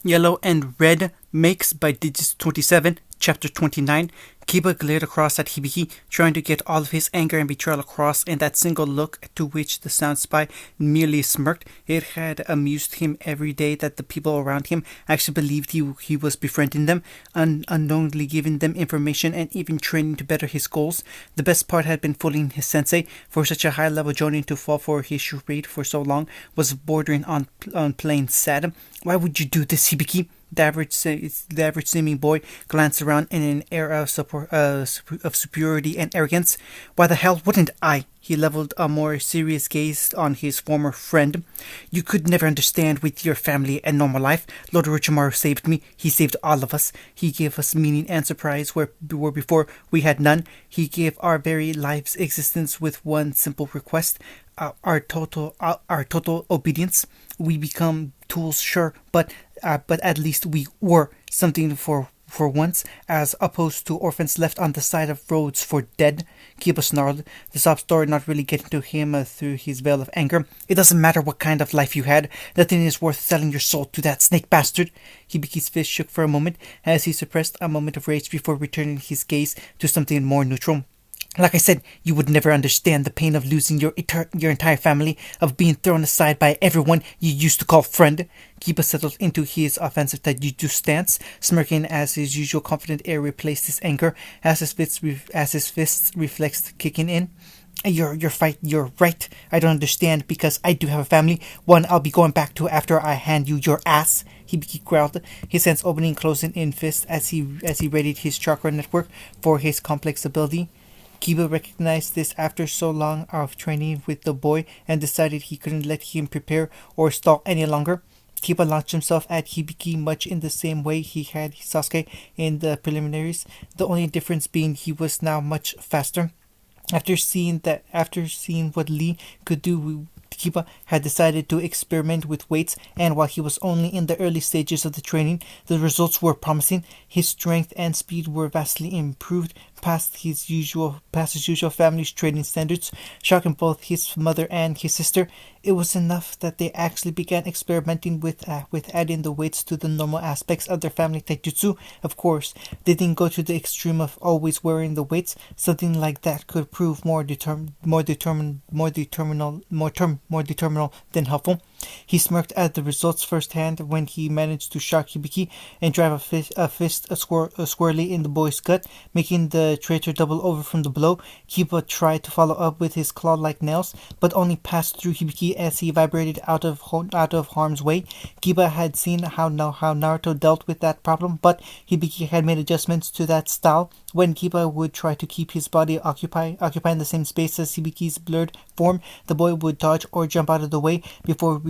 Yellow and Red makes by Digits 27, Chapter 29. Kiba glared across at Hibiki, trying to get all of his anger and betrayal across in that single look, to which the sound spy merely smirked. It had amused him every day that the people around him actually believed he was befriending them, unknowingly giving them information and even training to better his goals. The best part had been fooling his sensei. For such a high-level jonin to fall for his charade for so long was bordering on plain sad. Why would you do this, Hibiki? The average seeming boy glanced around in an air of superiority and arrogance. Why the hell wouldn't I? He leveled a more serious gaze on his former friend. You could never understand with your family and normal life. Lord Orochimaru saved me. He saved all of us. He gave us meaning and surprise where before we had none. He gave our very lives existence with one simple request. Our total obedience. We become tools, sure, but at least we were something for once, as opposed to orphans left on the side of roads for dead. Kiba snarled, the sob story not really getting to him through his veil of anger. It doesn't matter what kind of life you had. Nothing is worth selling your soul to that snake bastard. Hibiki's fist shook for a moment as he suppressed a moment of rage before returning his gaze to something more neutral. Like I said, you would never understand the pain of losing your entire family, of being thrown aside by everyone you used to call friend. Kiba settled into his offensive taijutsu stance, smirking as his usual confident air replaced his anger, as his fists reflexed kicking in. You're right. I don't understand because I do have a family, one I'll be going back to after I hand you your ass. Hibiki growled, his hands opening and closing in fists as he readied his chakra network for his complex ability. Kiba recognized this after so long of training with the boy and decided he couldn't let him prepare or stall any longer. Kiba launched himself at Hibiki much in the same way he had Sasuke in the preliminaries, the only difference being he was now much faster. After seeing what Lee could do, Kiba had decided to experiment with weights, and while he was only in the early stages of the training, the results were promising. His strength and speed were vastly improved past his usual family's training standards, shocking both his mother and his sister. It was enough that they actually began experimenting with adding the weights to the normal aspects of their family taijutsu. Of course, they didn't go to the extreme of always wearing the weights. Something like that could prove more determinal than helpful. He smirked at the results firsthand when he managed to shock Hibiki and drive a fist squarely in the boy's gut, making the traitor double over from the blow. Kiba tried to follow up with his claw-like nails, but only passed through Hibiki as he vibrated out of harm's way. Kiba had seen how Naruto dealt with that problem, but Hibiki had made adjustments to that style. When Kiba would try to keep his body occupying the same space as Hibiki's blurred form, the boy would dodge or jump out of the way before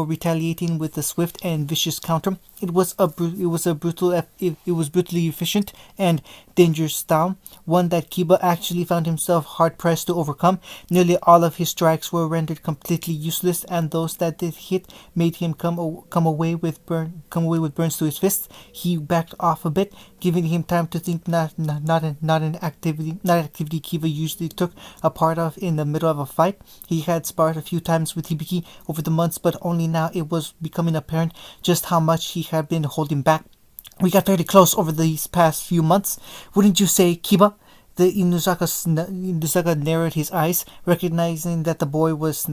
retaliating with a swift and vicious counter. It was brutally efficient and dangerous style, one that Kiba actually found himself hard pressed to overcome. Nearly all of his strikes were rendered completely useless, and those that did hit made him come away with burns to his fists. He backed off a bit, giving him time to think. Not an activity Kiba usually took a part of in the middle of a fight. He had sparred a few times with Hibiki over the months, but only now it was becoming apparent just how much he had been holding back. We got fairly close over these past few months, wouldn't you say, Kiba? The Inuzaka narrowed his eyes, recognizing that the boy was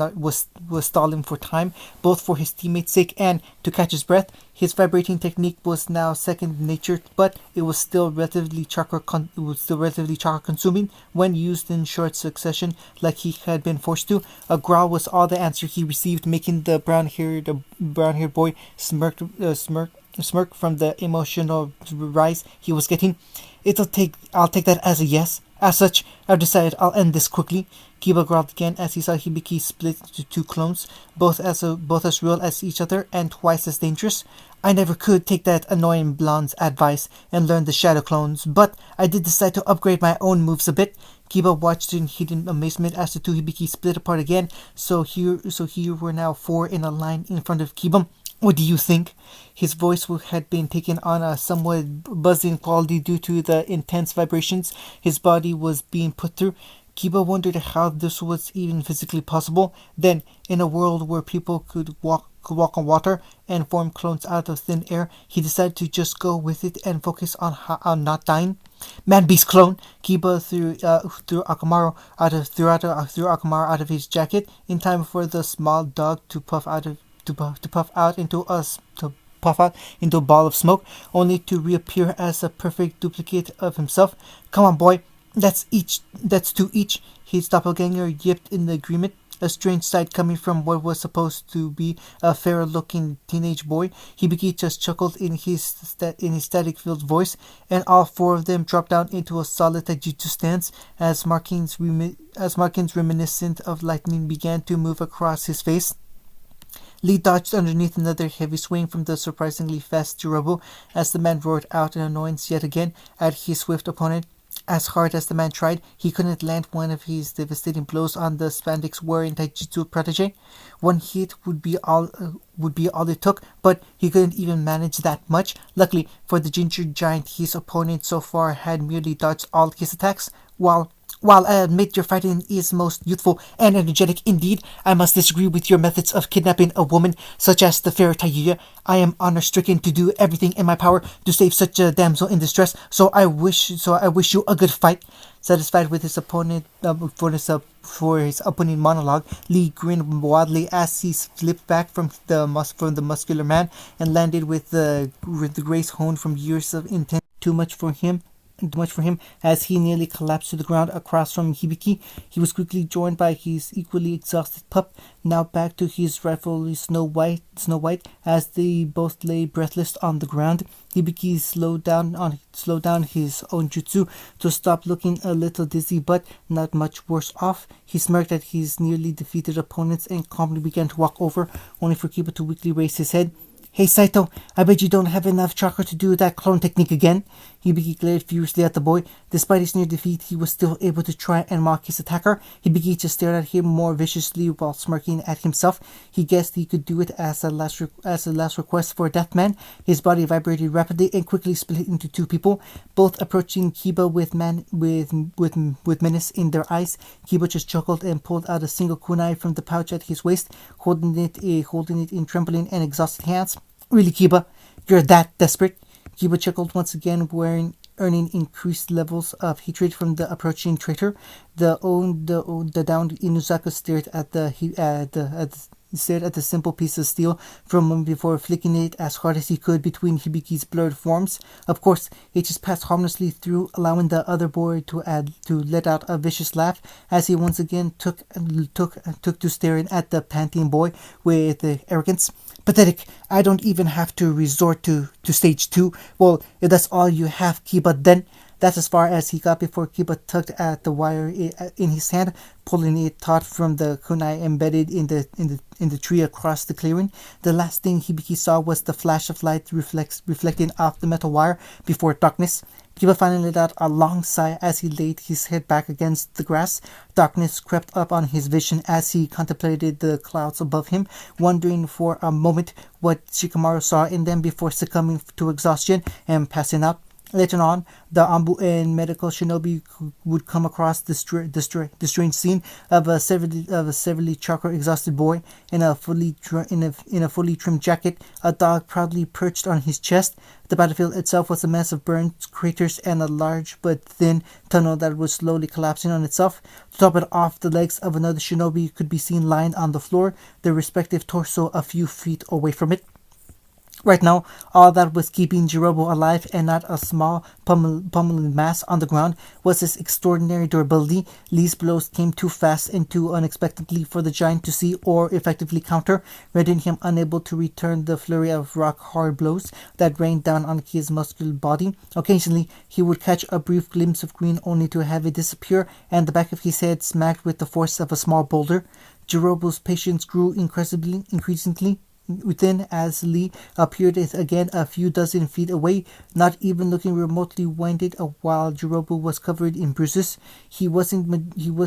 stalling for time, both for his teammate's sake and to catch his breath. His vibrating technique was now second nature, but it was still relatively chakra consuming when used in short succession, like he had been forced to. A growl was all the answer he received, making the brown-haired boy smirk from the emotional rise he was getting. I'll take that as a yes. As such, I've decided I'll end this quickly. Kiba growled again as he saw Hibiki split into two clones, both as real as each other and twice as dangerous. I never could take that annoying blonde's advice and learn the shadow clones, but I did decide to upgrade my own moves a bit. Kiba watched in hidden amazement as the two Hibiki split apart again, so here were now four in a line in front of Kiba. What do you think? His voice had been taken on a somewhat buzzing quality due to the intense vibrations his body was being put through. Kiba wondered how this was even physically possible. Then, in a world where people could walk could walk on water and form clones out of thin air, he decided to just go with it and focus on not dying. Man Beast clone. Kiba threw Akamaru Akamaru out of his jacket in time for the small dog to puff out into a ball of smoke, only to reappear as a perfect duplicate of himself. Come on, boy. That's two each. His doppelganger yipped in agreement, a strange sight coming from what was supposed to be a fairer-looking teenage boy. Hibiki just chuckled in his static-filled voice, and all four of them dropped down into a solid taijutsu stance as markings reminiscent of lightning began to move across his face. Lee dodged underneath another heavy swing from the surprisingly fast Jirobo as the man roared out in annoyance yet again at his swift opponent. As hard as the man tried, he couldn't land one of his devastating blows on the spandex-wearing taijutsu protege. One hit would be all it took, but he couldn't even manage that much. Luckily for the ginger giant, his opponent so far had merely dodged all his attacks. While I admit your fighting is most youthful and energetic indeed, I must disagree with your methods of kidnapping a woman such as the fair Tayuya. I am honor-stricken to do everything in my power to save such a damsel in distress, so I wish you a good fight. Satisfied with his opponent for his opening monologue, Lee grinned wildly as he slipped back from the muscular man and landed with the grace honed from years of intense. Too much for him as he nearly collapsed to the ground across from Hibiki. He was quickly joined by his equally exhausted pup, now back to his rightfully Snow White, as they both lay breathless on the ground. Hibiki slowed down his own jutsu to stop looking a little dizzy but not much worse off. He smirked at his nearly defeated opponents and calmly began to walk over, only for Kiba to weakly raise his head. Hey Saito, I bet you don't have enough chakra to do that clone technique again. Hibiki glared furiously at the boy. Despite his near defeat, he was still able to try and mock his attacker. Hibiki just stared at him more viciously while smirking at himself. He guessed he could do it as a last request for a death man. His body vibrated rapidly and quickly split into two people, both approaching Kiba with menace in their eyes. Kiba just chuckled and pulled out a single kunai from the pouch at his waist, holding it in trembling and exhausted hands. Really, Kiba? You're that desperate? Kiba chuckled once again, earning increased levels of hatred from the approaching traitor. The downed Inuzaka stared at the simple piece of steel for a moment before flicking it as hard as he could between Hibiki's blurred forms. Of course, it just passed harmlessly through, allowing the other boy to let out a vicious laugh as he once again took to staring at the panting boy with arrogance. Pathetic. I don't even have to resort to stage 2. Well, if that's all you have, Kiba, then. That's as far as he got before Kiba tugged at the wire in his hand, pulling it taut from the kunai embedded in the tree across the clearing. The last thing Hibiki saw was the flash of light reflecting off the metal wire before darkness. Kiba finally let out a long sigh as he laid his head back against the grass. Darkness crept up on his vision as he contemplated the clouds above him, wondering for a moment what Shikamaru saw in them before succumbing to exhaustion and passing out. Later on, the Ambu and medical shinobi would come across the strange scene of a severely chakra-exhausted boy in a fully trimmed jacket, a dog proudly perched on his chest. The battlefield itself was a mess of burns, craters, and a large but thin tunnel that was slowly collapsing on itself. To top it off, the legs of another shinobi could be seen lying on the floor, their respective torso a few feet away from it. Right now, all that was keeping Jirobo alive and not a small pummeling mass on the ground was his extraordinary durability. Lee's blows came too fast and too unexpectedly for the giant to see or effectively counter, rendering him unable to return the flurry of rock-hard blows that rained down on his muscular body. Occasionally, he would catch a brief glimpse of green only to have it disappear and the back of his head smacked with the force of a small boulder. Jirobo's patience grew increasingly within as Lee appeared again a few dozen feet away, not even looking remotely winded while Jirobo was covered in bruises. He wasn't majorly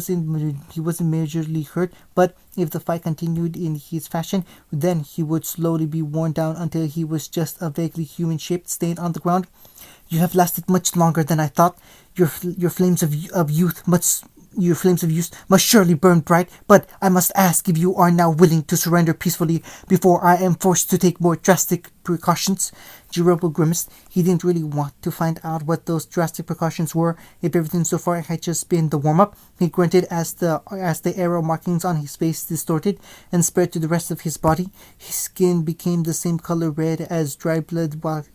hurt, but if the fight continued in his fashion, then he would slowly be worn down until he was just a vaguely human-shaped stain on the ground. You have lasted much longer than I thought. Your flames of youth your flames of youth must surely burn bright, but I must ask if you are now willing to surrender peacefully before I am forced to take more drastic precautions. Jirobo grimaced. He didn't really want to find out what those drastic precautions were, if everything so far had just been the warm-up. He grunted as the arrow markings on his face distorted and spread to the rest of his body. His skin became the same color red as dry blood, while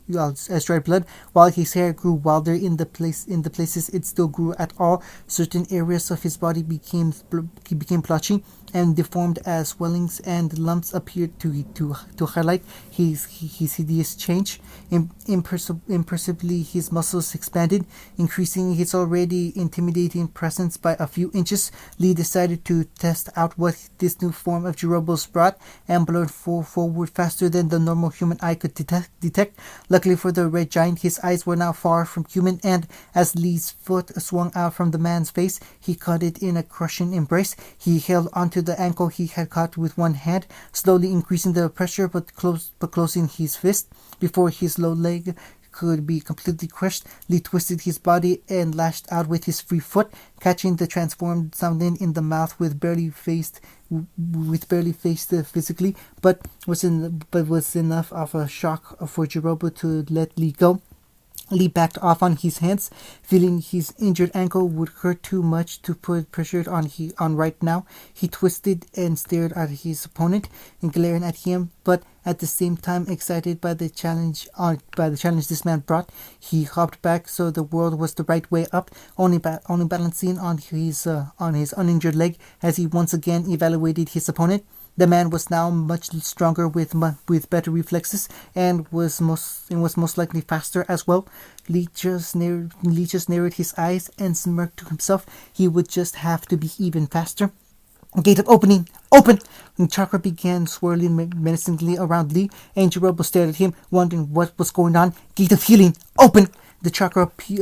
his hair grew wilder in the places it still grew at all. Certain areas of his body became blotchy and deformed as swellings and lumps appeared to highlight his hideous change. Imperceptibly, his muscles expanded, increasing his already intimidating presence by a few inches. Lee decided to test out what this new form of Jirobo's brought and blurred forward faster than the normal human eye could detect. Luckily for the red giant, his eyes were now far from human, and as Lee's foot swung out from the man's face, he caught it in a crushing embrace. He held onto the ankle he had caught with one hand, slowly increasing the pressure but closing his fist. Before his low leg could be completely crushed, Lee twisted his body and lashed out with his free foot, catching the transformed Soundin in the mouth with barely faced physically, but was enough of a shock for Jirobo to let Lee go. Lee backed off on his hands, feeling his injured ankle would hurt too much to put pressure on right now. He twisted and stared at his opponent, glaring at him, but at the same time excited by the challenge this man brought. He hopped back so the world was the right way up, only balancing on his uninjured leg as he once again evaluated his opponent. The man was now much stronger with better reflexes and was most likely faster as well. Lee just narrowed his eyes and smirked to himself. He would just have to be even faster. Gate of opening, open! And chakra began swirling menacingly around Lee, and Jirobo stared at him, wondering what was going on. Gate of healing, open! The chakra picked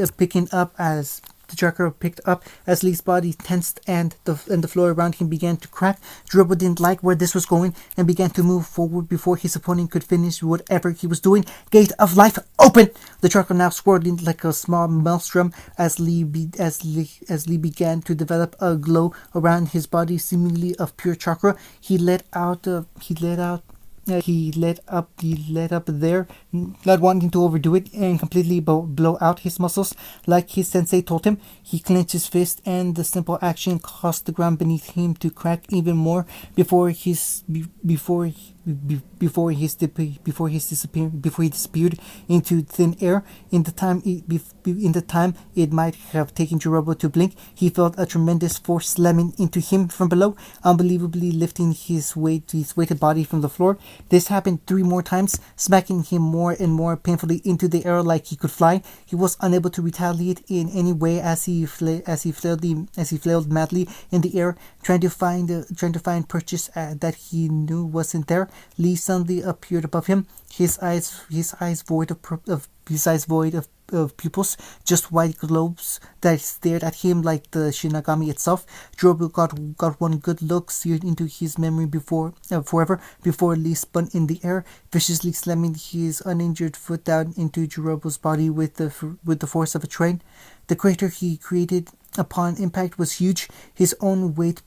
up as Lee's body tensed and the floor around him began to crack. Jirobo didn't like where this was going and began to move forward before his opponent could finish whatever he was doing. Gate of life, open! The chakra now swirling like a small maelstrom as Lee began to develop a glow around his body, seemingly of pure chakra. He let up there, not wanting to overdo it and completely blow out his muscles like his sensei told him. He clenched his fist, and the simple action caused the ground beneath him to crack even more before he disappeared into thin air. In the time it might have taken Jirobo to blink, he felt a tremendous force slamming into him from below, unbelievably lifting his weighted body from the floor. This happened 3 more times, smacking him more and more painfully into the air like he could fly. He was unable to retaliate in any way as he flailed madly in the air, trying to find purchase that he knew wasn't there. Lee suddenly appeared above him, his eyes void of pupils, just white globes that stared at him like the Shinigami itself. Jirobo got one good look seared into his memory forever before Lee spun in the air, viciously slamming his uninjured foot down into Jirobo's body with the force of a train. The crater he created upon impact was huge, his own weight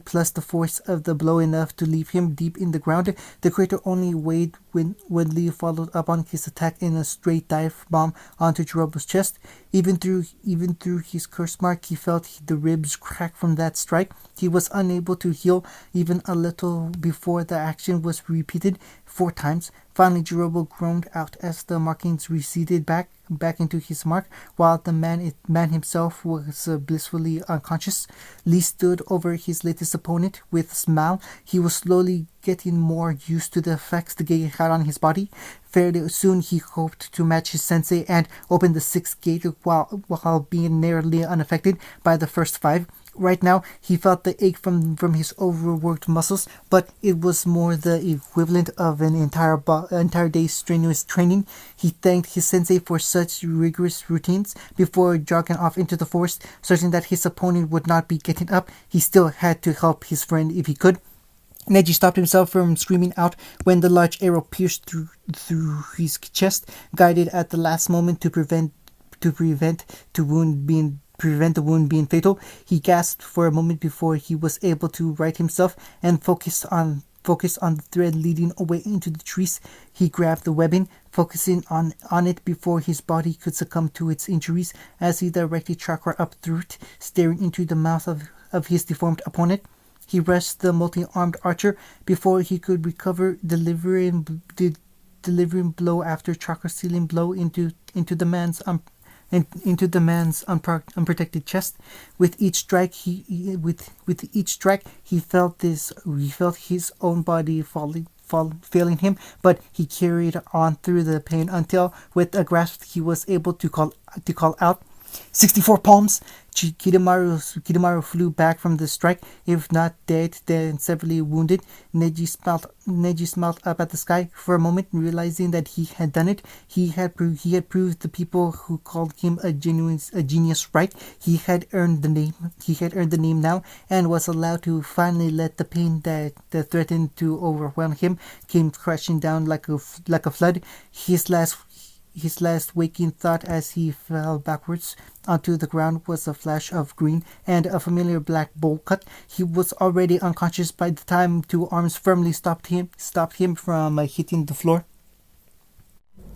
plus the force of the blow enough to leave him deep in the ground. The crater only weighed when Lee followed up on his attack in a straight dive bomb onto Jirobo's chest. Even through his curse mark, he felt the ribs crack from that strike. He was unable to heal even a little before the action was repeated 4 times. Finally, Jirobo groaned out as the markings receded back into his mark, while the man himself was blissfully unconscious. Lee stood over his latest opponent with a smile. He was slowly getting more used to the effects the gate had on his body. Fairly soon he hoped to match his sensei and open the 6th gate while being nearly unaffected by the first 5. Right now, he felt the ache from his overworked muscles, but it was more the equivalent of an entire day's strenuous training. He thanked his sensei for such rigorous routines before jogging off into the forest, certain that his opponent would not be getting up. He still had to help his friend if he could. Neji stopped himself from screaming out when the large arrow pierced through his chest, guided at the last moment to prevent the wound being prevent the wound being fatal. He gasped for a moment before he was able to right himself and focused on the thread leading away into the trees. He grabbed the webbing, focusing on it before his body could succumb to its injuries as he directed chakra up through it, staring into the mouth of his deformed opponent. He rushed the multi-armed archer before he could recover, delivering blow after chakra sealing blow into the man's unprotected chest. With each strike, he felt his own body failing him, but he carried on through the pain until, with a grasp, he was able to call out, 64 palms! Kidomaru flew back from the strike, if not dead, then severely wounded. Neji smiled up at the sky for a moment, realizing that he had done it. He had proved the people who called him a genius right. He had earned the name now, and was allowed to finally let the pain that threatened to overwhelm him came crashing down like a flood. His last waking thought as he fell backwards onto the ground was a flash of green and a familiar black bowl cut. He was already unconscious by the time two arms firmly stopped him from hitting the floor.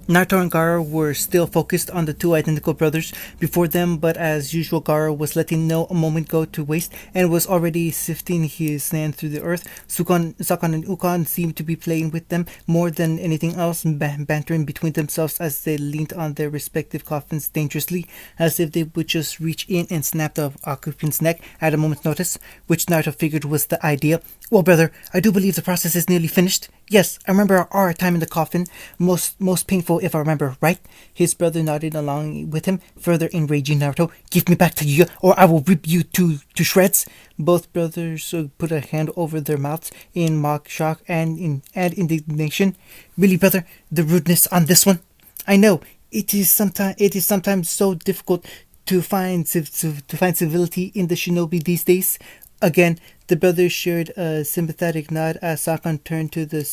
Naruto and Gaara were still focused on the two identical brothers before them, but as usual, Gaara was letting no moment go to waste and was already sifting his sand through the earth. Sakon and Ukon seemed to be playing with them more than anything else, bantering between themselves as they leaned on their respective coffins dangerously, as if they would just reach in and snap the occupant's neck at a moment's notice, which Naruto figured was the idea. Well, brother, I do believe the process is nearly finished. Yes, I remember our time in the coffin. Most painful, if I remember right. His brother nodded along with him, further enraging Naruto. Give me back to you, or I will rip you to shreds. Both brothers put a hand over their mouths in mock shock and indignation. Really, brother, the rudeness on this one. I know it is sometimes so difficult to find civility in the shinobi these days. Again, the brothers shared a sympathetic nod as Sakon turned to the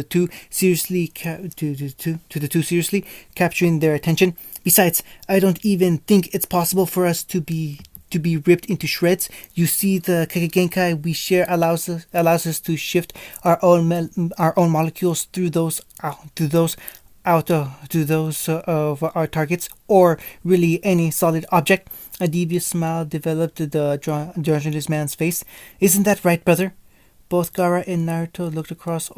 two seriously capturing their attention. Besides, I don't even think it's possible for us to be ripped into shreds. You see, the Kagegenkai we share allows us to shift our own molecules through those of our targets, or really any solid object. A devious smile developed the androgynous man's face. Isn't that right, brother? Both Gaara and Naruto looked across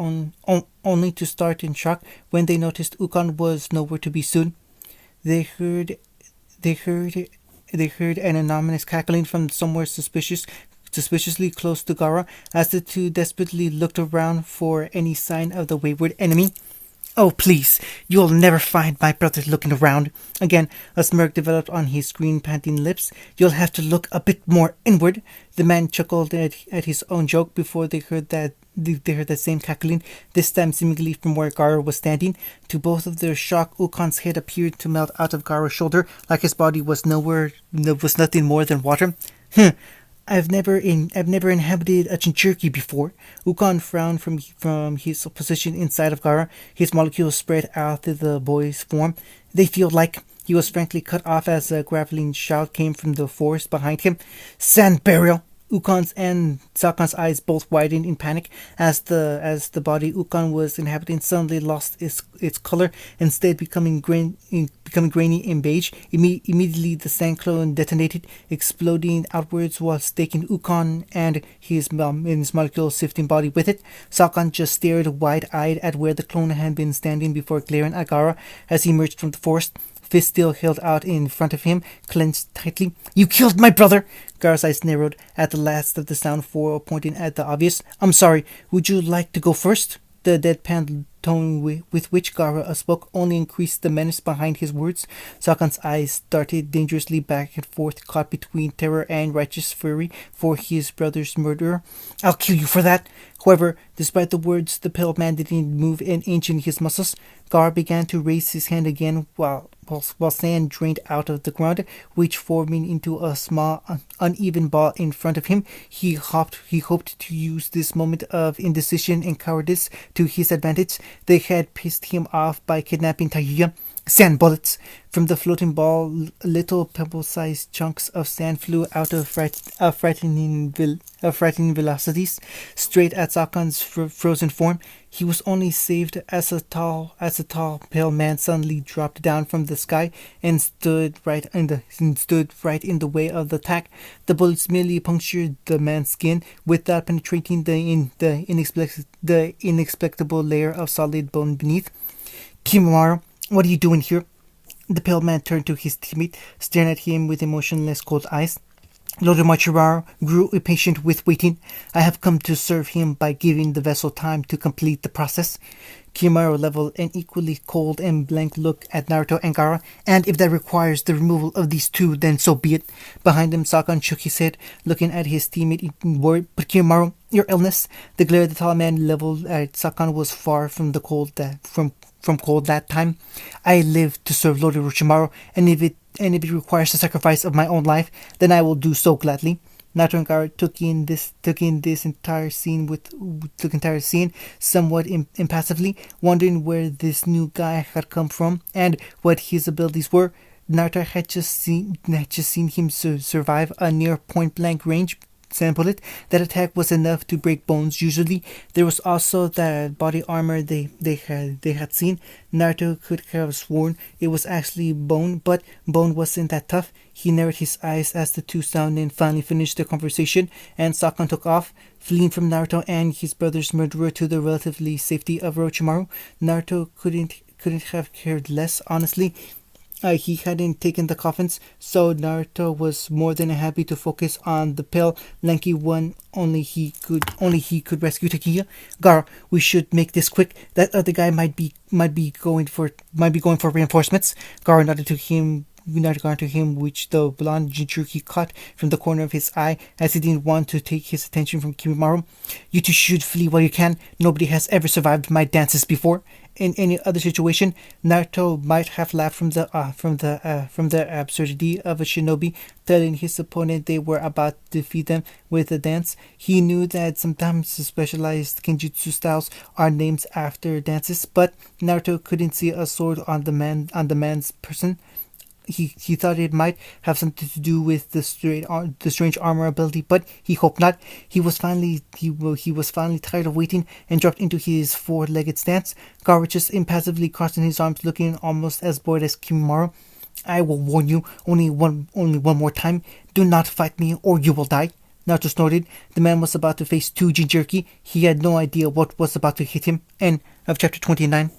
only to start in shock when they noticed Ukon was nowhere to be seen. They heard an ominous cackling from somewhere suspiciously close to Gaara as the two desperately looked around for any sign of the wayward enemy. Oh, please, you'll never find my brother looking around. Again, a smirk developed on his green, panting lips. You'll have to look a bit more inward. The man chuckled at his own joke before they heard that same cackling, this time seemingly from where Gaara was standing. To both of their shock, Ukon's head appeared to melt out of Gaara's shoulder, like his body was nothing more than water. I've never inhabited a Jinchuriki before. Ukon frowned from his position inside of Gaara, his molecules spread out through the boy's form. They feel like... He was frankly cut off as a graveling shout came from the forest behind him. Sand burial! Ukon's and Sakon's eyes both widened in panic as the body Ukon was inhabiting suddenly lost its color, instead becoming grainy and beige. Immediately the sand clone detonated, exploding outwards while staking Ukon and his molecule sifting body with it. Sakon just stared wide-eyed at where the clone had been standing before glaring at Gaara as he emerged from the forest, fist still held out in front of him, clenched tightly. You killed my brother! Gaara's eyes narrowed at the last of the sound for pointing at the obvious. I'm sorry, would you like to go first? The deadpan tone with which Gaara spoke only increased the menace behind his words. Sakon's eyes darted dangerously back and forth, caught between terror and righteous fury for his brother's murderer. I'll kill you for that! However, despite the words, the pale man didn't move an inch in his muscles. Gaara began to raise his hand again while sand drained out of the ground, which forming into a small, uneven ball in front of him. He hoped to use this moment of indecision and cowardice to his advantage. They had pissed him off by kidnapping Taiya. Sand bullets. From the floating ball, little pebble-sized chunks of sand flew out of frightening velocities, straight at Zakon's frozen form. He was only saved as a tall, pale man suddenly dropped down from the sky and stood right in the way of the attack. The bullets merely punctured the man's skin without penetrating the inexplicable layer of solid bone beneath. Kimimaro, what are you doing here? The pale man turned to his teammate, staring at him with emotionless, cold eyes. Lord Machiraro grew impatient with waiting. I have come to serve him by giving the vessel time to complete the process. Kimimaro leveled an equally cold and blank look at Naruto and Gaara, and if that requires the removal of these two, then so be it. Behind him, Sakan shook his head, looking at his teammate in worry. But Kimimaro, your illness. The glare the tall man leveled at Sakan was far from the cold from cold that time. I live to serve Lord Orochimaru, and if it requires the sacrifice of my own life, then I will do so gladly. Naruto and Gaara took in this entire scene somewhat impassively, wondering where this new guy had come from and what his abilities were. Naruto had just seen him survive a near point blank range sand bullet. That attack was enough to break bones. Usually, there was also that body armor they had seen. Naruto could have sworn it was actually bone, but bone wasn't that tough. He narrowed his eyes as the two Sounen finally finished their conversation, and Sakan took off, fleeing from Naruto and his brother's murderer to the relatively safety of Orochimaru. Naruto couldn't have cared less, honestly. He hadn't taken the coffins, so Naruto was more than happy to focus on the pale, lanky one. Only he could rescue Takiya. Gaara, we should make this quick. That other guy might be going for reinforcements. Gaara nodded to him, which the blonde Jinchuriki caught from the corner of his eye, as he didn't want to take his attention from Kimimaro. You two should flee while you can. Nobody has ever survived my dances before. In any other situation, Naruto might have laughed from the absurdity of a shinobi telling his opponent they were about to defeat them with a dance. He knew that sometimes specialized kenjutsu styles are named after dances, but Naruto couldn't see a sword on the man's person. He thought it might have something to do with the strange armor ability, but he hoped not. He was finally tired of waiting and dropped into his four-legged stance. Gaara just impassively crossing his arms, looking almost as bored as Kimimaro. I will warn you, only one more time. Do not fight me, or you will die. Naruto snorted. The man was about to face two Jinchuriki. He had no idea what was about to hit him. End of chapter 29.